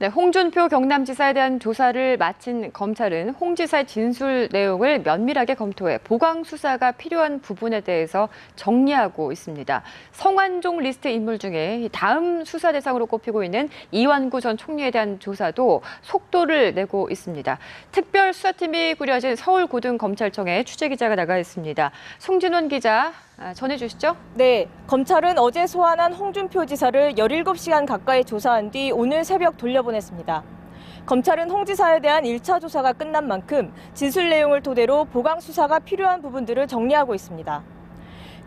네, 홍준표 경남지사에 대한 조사를 마친 검찰은 홍 지사의 진술 내용을 면밀하게 검토해 보강 수사가 필요한 부분에 대해서 정리하고 있습니다. 성완종 리스트 인물 중에 다음 수사 대상으로 꼽히고 있는 이완구 전 총리에 대한 조사도 속도를 내고 있습니다. 특별수사팀이 꾸려진 서울고등검찰청에 취재기자가 나가 있습니다. 송진원 기자 전해주시죠. 네, 검찰은 어제 소환한 홍준표 지사를 17시간 가까이 조사한 뒤 오늘 새벽 돌려보냈습니다. 검찰은 홍 지사에 대한 1차 조사가 끝난 만큼 진술 내용을 토대로 보강 수사가 필요한 부분들을 정리하고 있습니다.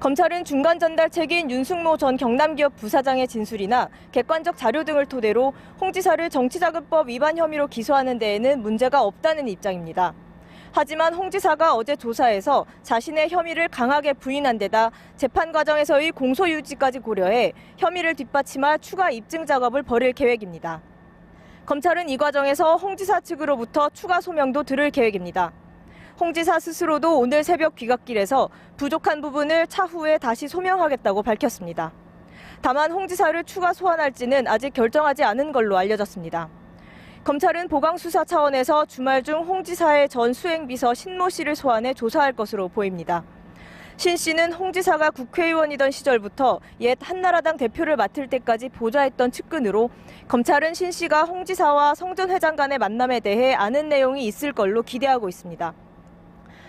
검찰은 중간 전달책인 윤승모 전 경남기업 부사장의 진술이나 객관적 자료 등을 토대로 홍 지사를 정치자금법 위반 혐의로 기소하는 데에는 문제가 없다는 입장입니다. 하지만 홍 지사가 어제 조사에서 자신의 혐의를 강하게 부인한 데다 재판 과정에서의 공소유지까지 고려해 혐의를 뒷받침할 추가 입증 작업을 벌일 계획입니다. 검찰은 이 과정에서 홍 지사 측으로부터 추가 소명도 들을 계획입니다. 홍 지사 스스로도 오늘 새벽 귀갓길에서 부족한 부분을 차후에 다시 소명하겠다고 밝혔습니다. 다만 홍 지사를 추가 소환할지는 아직 결정하지 않은 걸로 알려졌습니다. 검찰은 보강 수사 차원에서 주말 중 홍 지사의 전 수행비서 신모 씨를 소환해 조사할 것으로 보입니다. 신 씨는 홍 지사가 국회의원이던 시절부터 옛 한나라당 대표를 맡을 때까지 보좌했던 측근으로 검찰은 신 씨가 홍 지사와 성 전 회장 간의 만남에 대해 아는 내용이 있을 걸로 기대하고 있습니다.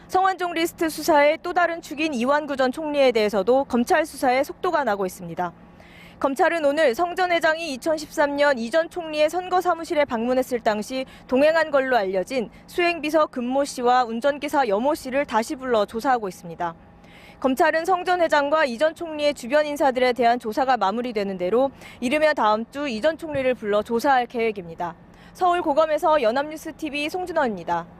성완종 리스트 수사의 또 다른 축인 이완구 전 총리에 대해서도 검찰 수사에 속도가 나고 있습니다. 검찰은 오늘 성 전 회장이 2013년 이 전 총리의 선거 사무실에 방문했을 당시 동행한 걸로 알려진 수행비서 금모 씨와 운전기사 여모 씨를 다시 불러 조사하고 있습니다. 검찰은 성 전 회장과 이 전 총리의 주변 인사들에 대한 조사가 마무리되는 대로 이르면 다음 주 이 전 총리를 불러 조사할 계획입니다. 서울고검에서 연합뉴스TV 송준호입니다.